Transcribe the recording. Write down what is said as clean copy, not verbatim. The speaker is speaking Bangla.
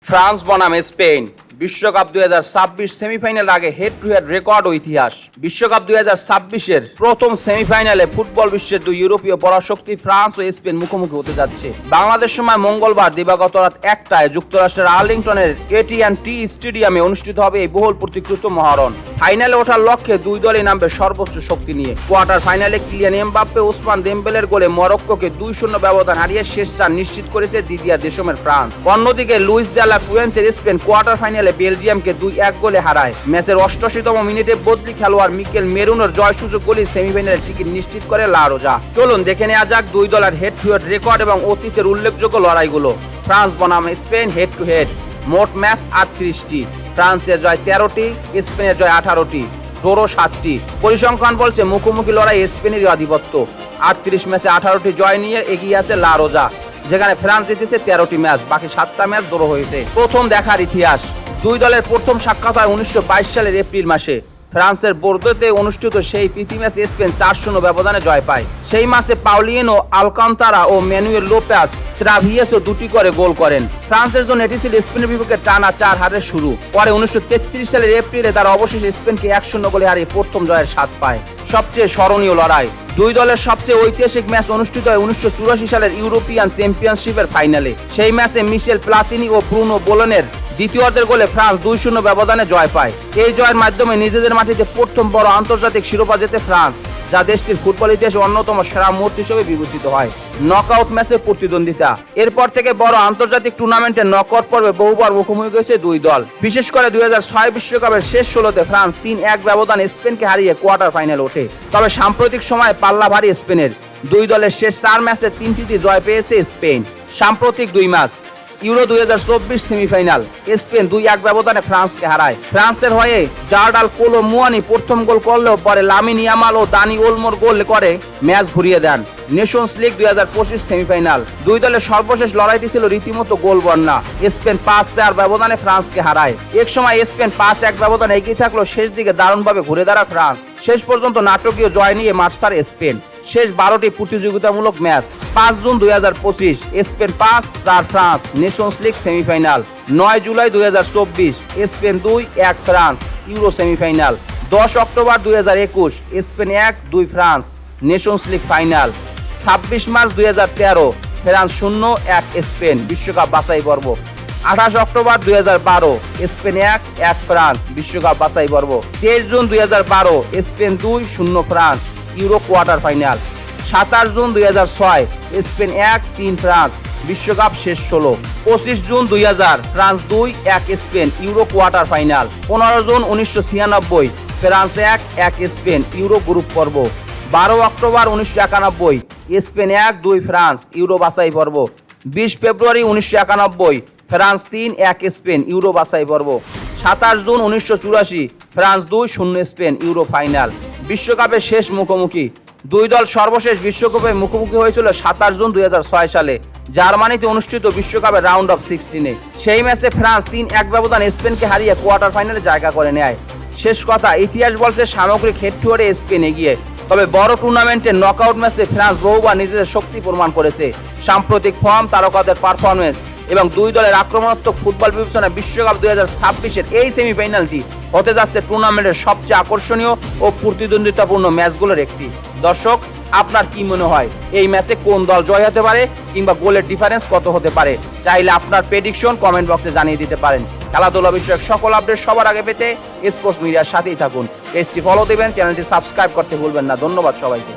ফ্রান্স বনাম স্পেন বিশ্বকাপ 2026 সেমিফাইনাল আগে হেড টু হেড রেকর্ড ও ইতিহাস। বিশ্বকাপ 2026-এর প্রথম সেমিফাইনালে ফুটবল বিশ্বের দুই ইউরোপীয় পরাশক্তি ফ্রান্স ও স্পেন মুখোমুখি হতে যাচ্ছে। বাংলাদেশ সময় মঙ্গলবার দিবাগত রাত 1টায় যুক্তরাষ্ট্রের আর্লিংটনের AT&T স্টেডিয়ামে অনুষ্ঠিত হবে এই বহুল প্রতীক্ষিত মহারণ। ফাইনালে ওঠার লক্ষ্যে দুই দলই নামবে সর্বোচ্চ শক্তি নিয়ে। কোয়ার্টার ফাইনালে কিলিয়ান এমবাপ্পে ওসমান দেমবেলের গোলে মরক্কোকে 2-0 ব্যবধান হারিয়ে শেষ চার নিশ্চিত করেছে দিদিয়ার দেশমের ফ্রান্স। অন্যদিকে লুইস দে লা ফুয়েন্তের স্পেন কোয়ার্টার ফাইনালে বেলজিয়ামকে 2-1 গোলে হারায়। ম্যাচের 88তম মিনিটে বদলি খেলোয়াড় মিকেল মেরুনোর জয়সূচক গোলে সেমিফাইনালের টিকিট নিশ্চিত করে লা রোজা। চলুন দেখে নেওয়া যাক দুই দলের হেড টু হেড রেকর্ড এবং অতীতের উল্লেখযোগ্য লড়াইগুলো। ফ্রান্স বনাম স্পেন হেড টু হেড। মোট ম্যাচ 38টি, ফ্রান্সের জয় 13টি, স্পেনের জয় 18টি, ড্র 7টি। পরিসংখ্যান বলছে মুখোমুখি লড়াই স্পেনেরই আধিপত্য। 38 ম্যাচে 18টি জয় নিয়ে এগিয়ে আছে লা রোজা, যেখানে ফ্রান্স জিতেছে 13টি ম্যাচ, বাকি 7টা ম্যাচ ড্র হয়েছে। প্রথম দেখার ইতিহাস। দুই দলের প্রথম সাক্ষাৎ হয় 1922 সালের এপ্রিল মাসে। ফ্রান্সের বোর্দোতে অনুষ্ঠিত সেই প্রীতি ম্যাচে স্পেন 4-0 ব্যবধানে জয় পায়। সেই ম্যাচে পাউলিয়েনো, আলকান্তারা ও ম্যানুয়েল লোপেস ট্রাভিয়েসও দুটি করে গোল করেন। ফ্রান্সের জন্য এটি ছিল স্পেনের বিপক্ষে টানা 4 হারের শুরু। পরে 1933 সালের এপ্রিলে তারা অবশেষে স্পেনকে 1-0 গোলে হারিয়ে প্রথম জয়ের স্বাদ পায়। সবচেয়ে স্মরণীয় লড়াই। দুই দলের সবচেয়ে ঐতিহাসিক ম্যাচ অনুষ্ঠিত হয় 1984 সালের ইউরোপিয়ান চ্যাম্পিয়নশিপের ফাইনালে। সেই ম্যাচে মিশেল প্লাতিনি ও ব্রুনো বোলনের দ্বিতীয়ার্ধের গোলে ফ্রান্স 2-0 ব্যবধানে জয় পায়। এই জয়ের মাধ্যমে নিজেদের মাটিতে প্রথম বড় আন্তর্জাতিক শিরোপা জেতে ফ্রান্স, যা দেশটির ফুটবল ইতিহাসে অন্যতম সেরা মুহূর্ত হিসেবে বিবেচিত হয়। নকআউট ম্যাচের প্রতিদ্বন্দ্বিতা। এরপর থেকে বড় আন্তর্জাতিক টুর্নামেন্টের নকআউট পর্বে বহুবার মুখোমুখি হয়েছে দুই দল। বিশেষ করে 2006 বিশ্বকাপের শেষ 16তে ফ্রান্স 3-1 ব্যবধানে স্পেনকে হারিয়ে কোয়ার্টার ফাইনাল ওঠে। তবে সাম্প্রতিক সময়ে পাল্লা ভারী স্পেনের। দুই দলের শেষ 4 ম্যাচের 3টিতে জয় পেয়েছে স্পেন। সাম্প্রতিক দুই ম্যাচ। ইউরো 2024 সেমিফাইনাল, স্পেন 2-1 ব্যবধানে ফ্রান্সকে হারায়। ফ্রান্সের হয়ে জার্ডাল কোলো মুয়ানি প্রথম গোল করলেও পরে লামিন ইয়ামাল ও দানি ওলমোর গোল করে ম্যাচ ঘুরিয়ে দেন। Nations league 2025 semifinal. দুই দলের সর্বশেষ লড়াইটি ছিল রীতিমতো গোল বন্যা। স্পেন 5-4 ব্যবধানে ফ্রান্সকে হারায়। এক সময় স্পেন 5-1 ব্যবধানে এগিয়ে থাকলেও শেষ দিকে দারুণভাবে ঘুরে দাঁড়ায় ফ্রান্স। শেষ পর্যন্ত নাটকীয় জয় নিয়ে মাঠ ছাড়ে স্পেন। শেষ 12টি প্রতিযোগিতামূলক match. 5 June 2025 Spain 5-4 France Nations league semifinal. 9 July 2024 Spain 2-1 France euro semifinal. 10 October 2021 Spain 1-2 France Nations league final. 26 March 2013 France 0-1 Spain বিশ্বকাপ বাছাই পর্ব। 28 অক্টোবর 2012 স্পেন 1-1 ফ্রান্স বিশ্বকাপ বাছাই পর্ব। 23 June 2012 Spain 2-0 France euro quarter final. 27 June 2006 Spain 1-3 France বিশ্বকাপ শেষ 16। 25 June 2000 France 2-1 Spain euro quarter final. 15 June 1996 France 1-1 Spain euro group পর্ব। 12 অক্টোবর 1991 স্পেন 1-2 ফ্রান্স ইউরো বাছাই পর্ব। 20 ফেব্রুয়ারি 1991 ফ্রান্স 3-1 স্পেন ইউরো বাছাই পর্ব। 27 June 1984 France 2-0 Spain euro final. বিশ্বকাপের শেষ মুখোমুখি। দুই দল সর্বশেষ বিশ্বকাপে মুখোমুখি হয়েছিল 27 জুন 2006 সালে জার্মানিতে অনুষ্ঠিত বিশ্বকাপের রাউন্ড অফ 16-এ। সেই ম্যাচে ফ্রান্স 3-1 ব্যবধানে স্পেনকে হারিয়ে কোয়ার্টার ফাইনালে জায়গা করে নেয়। শেষ কথা, ইতিহাস বলছে সামগ্রিক হেড টু হেডে স্পেন এগিয়ে। তবে বড় টুর্নামেন্টের নকআউট ম্যাচে ফ্রান্স বহুবার নিজেদের শক্তি প্রমাণ করেছে। সাম্প্রতিক ফর্ম, তারকাদের পারফরমেন্স এবং দুই দলের আক্রমণাত্মক ফুটবল বিবেচনায় বিশ্বকাপ 2026-এর এই সেমিফাইনালটি হতে যাচ্ছে টুর্নামেন্টের সবচেয়ে আকর্ষণীয় ও প্রতিদ্বন্দ্বিতাপূর্ণ ম্যাচগুলোর একটি। দর্শক, আপনার কি মনে হয় এই ম্যাচে কোন দল জয় হতে পারে কিংবা গোলের ডিফারেন্স কত হতে পারে? চাইলে আপনার প্রেডিকশন কমেন্ট বক্সে জানিয়ে দিতে পারেন। খেলাধুলা বিষয়ক সকল আপডেট সবার আগে পেতে স্পোর্টস মিডিয়ার সাথেই থাকুন। পেজটি ফলো দিবেন, চ্যানেলটি সাবস্ক্রাইব করতে ভুলবেন না। ধন্যবাদ সবাইকে।